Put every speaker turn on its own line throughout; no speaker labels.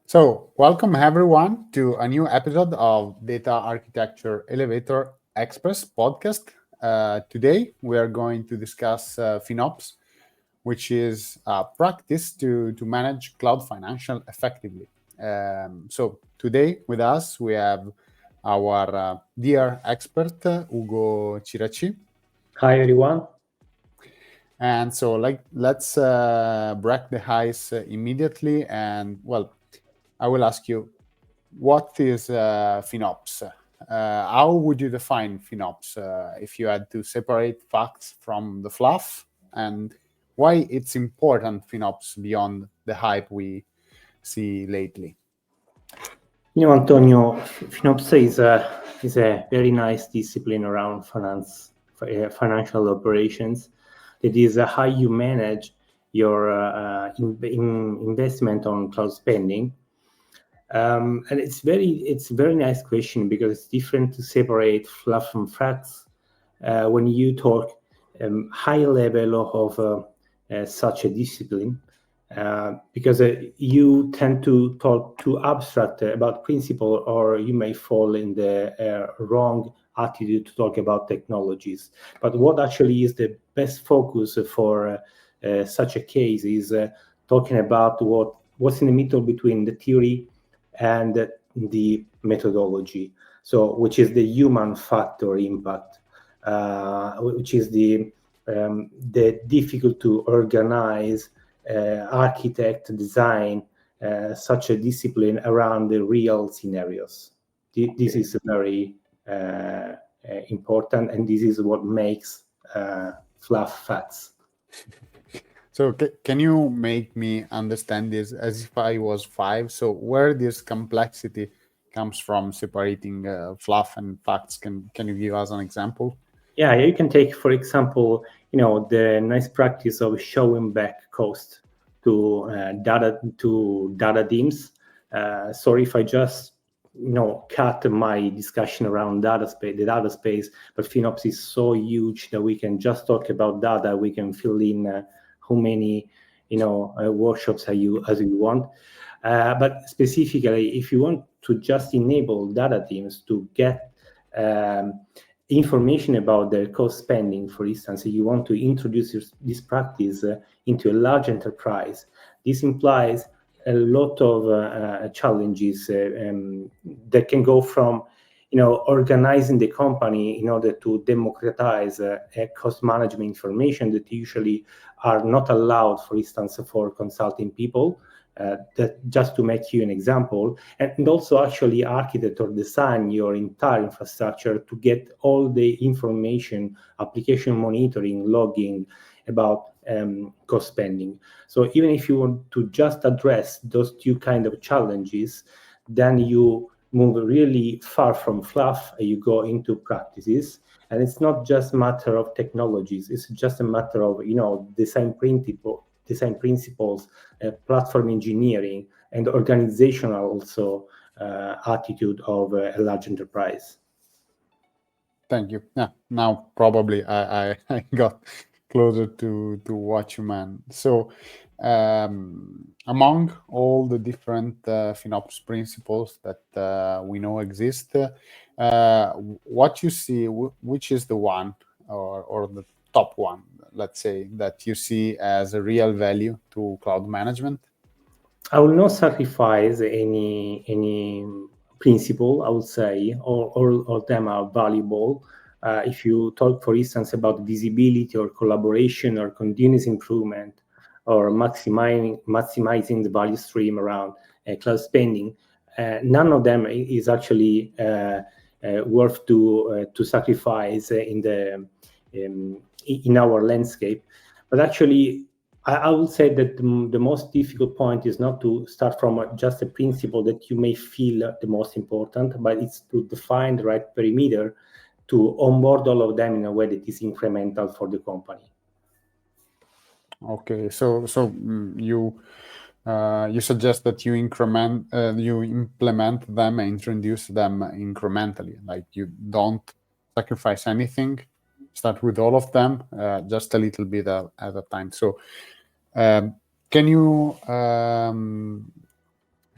So, welcome everyone to a new episode of Data Architecture Elevator Express podcast. Today, we are going to discuss FinOps, which is a practice to manage cloud financial effectively. So, today with us, we have our dear expert, Ugo Ciraci.
Hi everyone.
And so, let's break the ice immediately. And well, I will ask you, what is FinOps? How would you define FinOps if you had to separate facts from the fluff, and why it's important FinOps beyond the hype we see lately?
Antonio, FinOps is a very nice discipline around financial operations. That is how you manage your investment on cloud spending. And it's a very nice question because it's different to separate fluff from facts when you talk high level of such a discipline. Because you tend to talk too abstract about principle, or you may fall in the wrong attitude to talk about technologies. But what actually is the best focus for such a case is talking about what's in the middle between the theory and the methodology. So, which is the human factor impact, which is the difficult to organize. Architect design such a discipline around the real scenarios. This is very important, and this is what makes fluff facts.
So can you make me understand this as if I was five? So where this complexity comes from separating fluff and facts? Can you give us an example?
Yeah, you can take, for example, the nice practice of showing back cost to data teams. Sorry if I just cut my discussion around the data space, but FinOps is so huge that we can just talk about data. We can fill in how many workshops as you want. But specifically, if you want to just enable data teams to get information about their cost spending, for instance, you want to introduce this practice into a large enterprise. This implies a lot of challenges that can go from organizing the company in order to democratize cost management information that usually are not allowed, for instance, for consulting people. That just to make you an example, and also actually architect or design your entire infrastructure to get all the information, application monitoring, logging about cost spending. So even if you want to just address those two kind of challenges, then you move really far from fluff and you go into practices. And it's not just a matter of technologies, it's just a matter of design principles, platform engineering, and organizational also attitude of a large enterprise.
Thank you. Yeah, now probably I got closer to what you meant. So, among all the different FinOps principles that we know exist, what you see, which is the one or the top one, let's say, that you see as a real value to cloud management?
I will not sacrifice any principle. I would say all of them are valuable. If you talk, for instance, about visibility or collaboration or continuous improvement or maximizing the value stream around cloud spending, none of them is actually worth to sacrifice in our landscape. But actually, I would say that the most difficult point is not to start from just a principle that you may feel the most important, but it's to define the right perimeter to onboard all of them in a way that is incremental for the company.
Okay, so you suggest that you implement them and introduce them incrementally, like you don't sacrifice anything, start with all of them, just a little bit at a time. So can you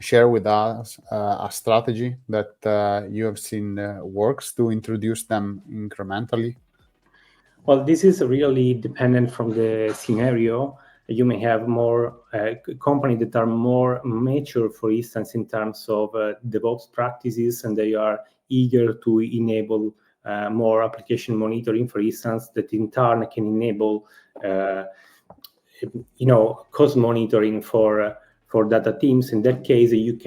share with us a strategy that you have seen works to introduce them incrementally?
Well, this is really dependent from the scenario. You may have more companies that are more mature, for instance, in terms of DevOps practices, and they are eager to enable more application monitoring, for instance, that in turn can enable cost monitoring for data teams. In that case, you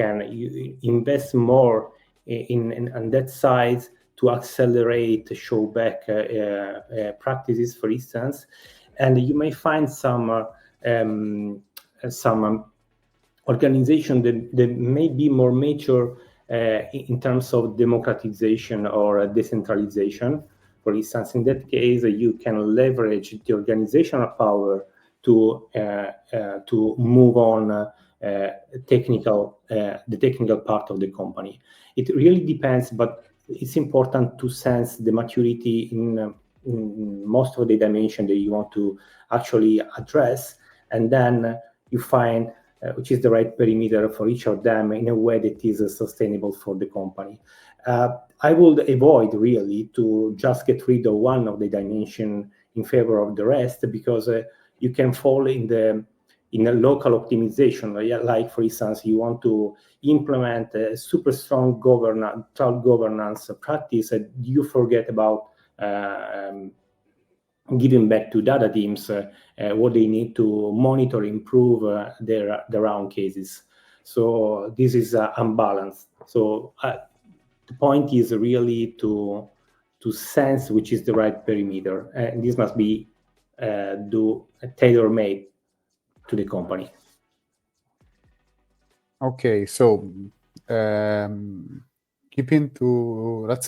invest more in that side to accelerate showback practices, for instance, and you may find some organization that may be more mature in terms of democratization or decentralization. For instance, in that case, you can leverage the organizational power to move on the technical part of the company. It really depends, but it's important to sense the maturity in most of the dimension that you want to actually address, and then you find which is the right perimeter for each of them in a way that is sustainable for the company. I would avoid really to just get rid of one of the dimension in favor of the rest, because you can fall in a local optimization. Like, for instance, you want to implement a super strong cloud governance practice, and you forget about giving back to data teams what they need to monitor, improve their own cases. So this is unbalanced. So the point is really to sense which is the right perimeter, and this must be tailor-made to the company.
Okay, so let's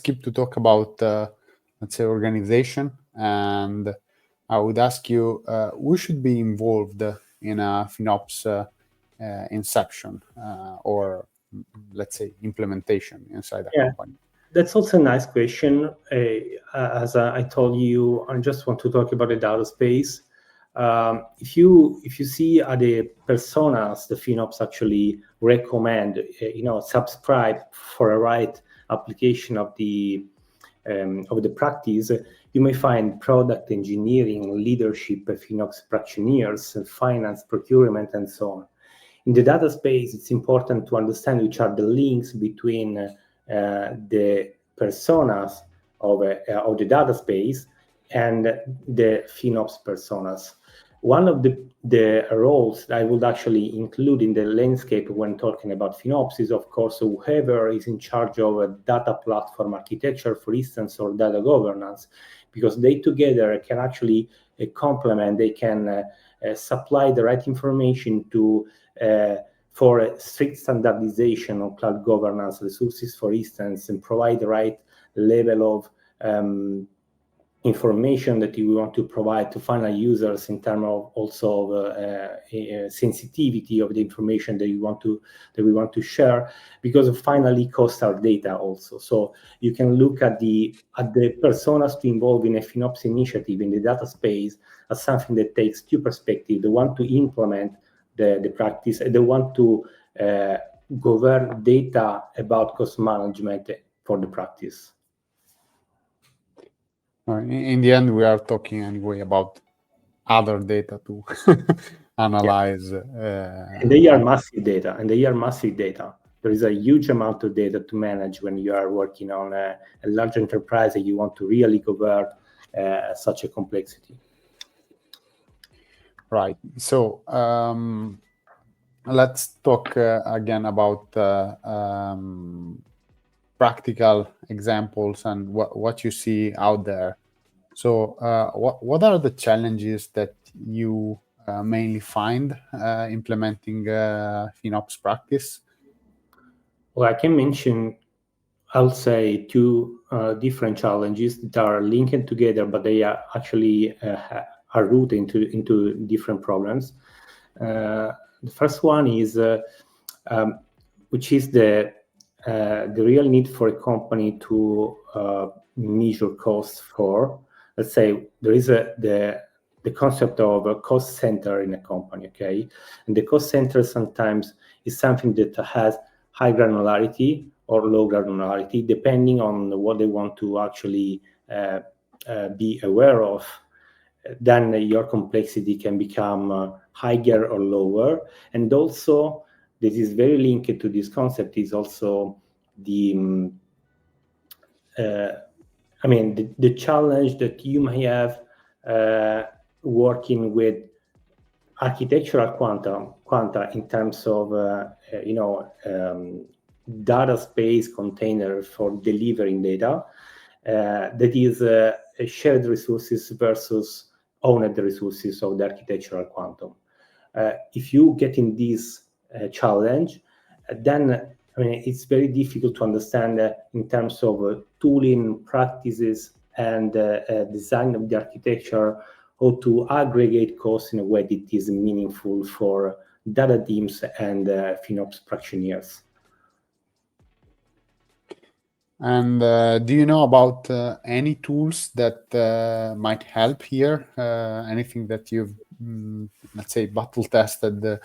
keep to talk about let's say organization, and I would ask you who should be involved in a FinOps inception or let's say implementation inside a company.
That's also a nice question. As I told you, I just want to talk about the data space. If you see the personas the FinOps actually recommend, subscribe for a right application of the practice, you may find product engineering, leadership, FinOps practitioners, finance, procurement, and so on. In the data space, it's important to understand which are the links between the personas of the data space and the FinOps personas. One of the roles that I would actually include in the landscape when talking about FinOps is, of course, whoever is in charge of a data platform architecture, for instance, or data governance, because they together can actually complement, they can supply the right information to for a strict standardization of cloud governance resources, for instance, and provide the right level of information that you want to provide to final users in terms of also sensitivity of the information that we want to share, because finally costs our data also. So you can look at the personas to involve in a FinOps initiative in the data space as something that takes two perspectives: the one to implement the practice, and the one to govern data about cost management for the practice.
In the end, we are talking anyway about other data to analyze.
And they are massive data. There is a huge amount of data to manage when you are working on a large enterprise and you want to really cover such a complexity.
Right. So let's talk again about practical examples and what you see out there. So what are the challenges that you mainly find implementing FinOps practice?
Well, I can mention, I'll say, two different challenges that are linked together, but they are actually are rooted into different problems. The first one is, which is the real need for a company to measure costs for. Let's say there is the the concept of a cost center in a company, okay? And the cost center sometimes is something that has high granularity or low granularity, depending on what they want to actually be aware of. Then your complexity can become higher or lower. And also, this is very linked to this concept is also the the challenge that you may have working with architectural quanta in terms of data space container for delivering data that is shared resources versus owned resources of the architectural quantum. If you get in this challenge, then it's very difficult to understand in terms of tooling practices and design of the architecture, how to aggregate costs in a way that is meaningful for data teams and FinOps practitioners.
And do you know about any tools that might help here? Anything that you've, let's say, battle tested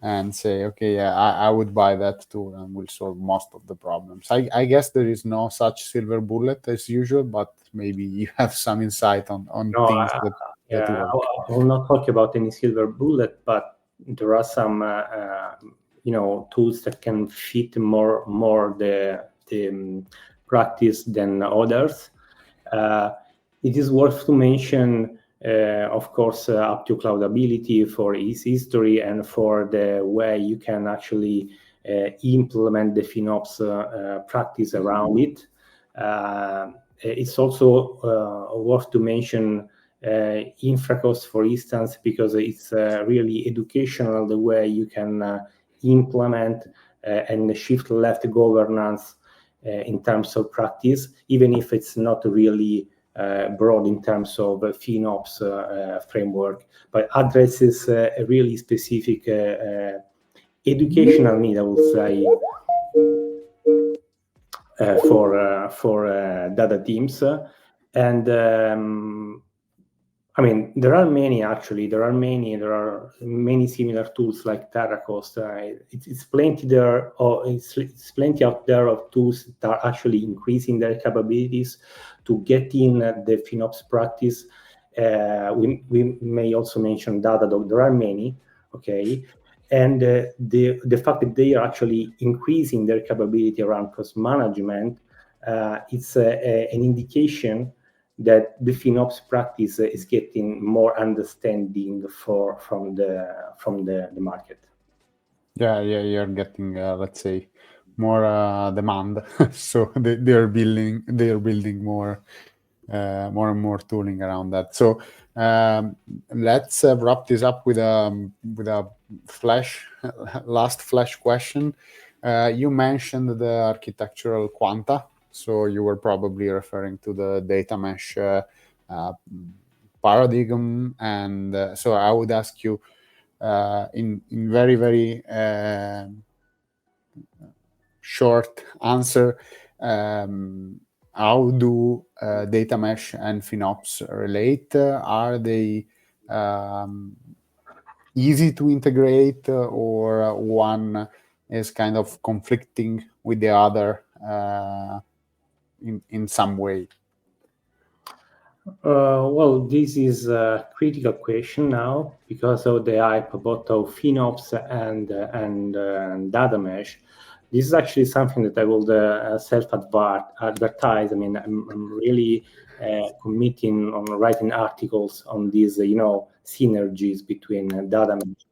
and say, okay, yeah, I would buy that tool and will solve most of the problems. I guess there is no such silver bullet as usual, but maybe you have some insight on
No,
things that work.
I will not talk about any silver bullet, but there are some tools that can fit more the practice than others. It is worth to mention, of course, up to cloudability for its history and for the way you can actually implement the FinOps practice around it. It's also worth to mention InfraCost, for instance, because it's really educational the way you can implement and shift left governance in terms of practice, even if it's not really broad in terms of FinOps framework, but addresses a really specific educational need, I would say, for data teams. And there are many actually. There are many similar tools like Terracost. It's plenty there, or it's plenty out there of tools that are actually increasing their capabilities to get in the FinOps practice. We may also mention Datadog. There are many, okay, and the fact that they are actually increasing their capability around cost management, it's an indication that the FinOps practice is getting more understanding from the market.
Yeah, you're getting let's say more demand, so they're building more and more tooling around that. So let's wrap this up with a last flash question. You mentioned the architectural quanta, so you were probably referring to the data mesh paradigm, and so I would ask you in very short answer, how do data mesh and FinOps relate? Are they easy to integrate, or one is kind of conflicting with the other in some way?
Well, this is a critical question now because of the hype about FinOps and data mesh. This is actually something that I will self-advertise. I'm really committing on writing articles on these, synergies between data mesh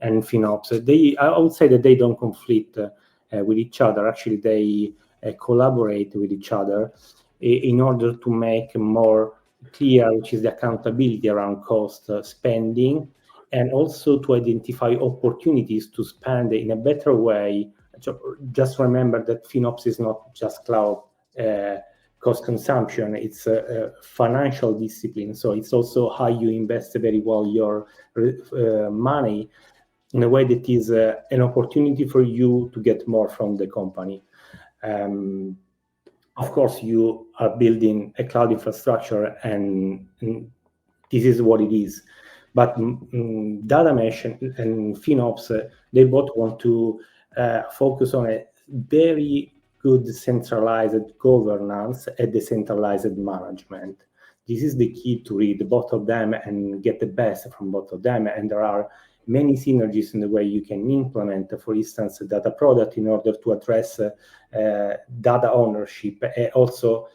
and FinOps. I would say that they don't conflict with each other. Actually, they collaborate with each other in order to make more clear, which is the accountability around cost spending, and also to identify opportunities to spend in a better way. Just remember that FinOps is not just cloud cost consumption, it's a financial discipline. So it's also how you invest very well your money in a way that is an opportunity for you to get more from the company. Of course, you are building a cloud infrastructure, and this is what it is. But data mesh and FinOps, they both want to focus on a very good centralized governance and decentralized management. This is the key to read both of them and get the best from both of them. And there are many synergies in the way you can implement, for instance, a data product in order to address data ownership and also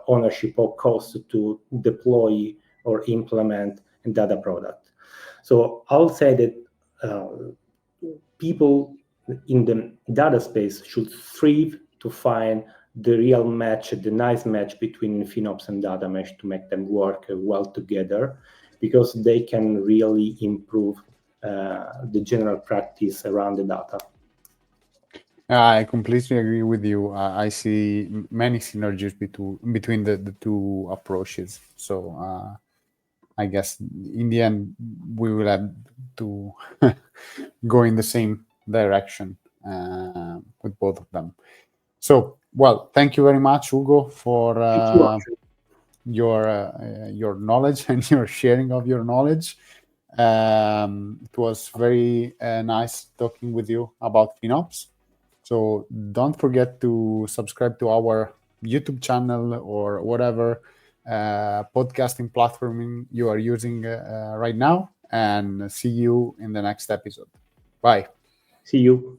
ownership of cost to deploy or implement a data product. So I'll say that people in the data space should strive to find the real match, the nice match between FinOps and data mesh to make them work well together, because they can really improve the general practice around the data.
I completely agree with you. I see many synergies between the two approaches. So I guess in the end we will have to go in the same direction with both of them. So, well, thank you very much, Ugo, for
Thank you, actually.
your knowledge and your sharing of your knowledge. It was very nice talking with you about FinOps. So don't forget to subscribe to our YouTube channel or whatever podcasting platform you are using right now. And see you in the next episode. Bye.
See you.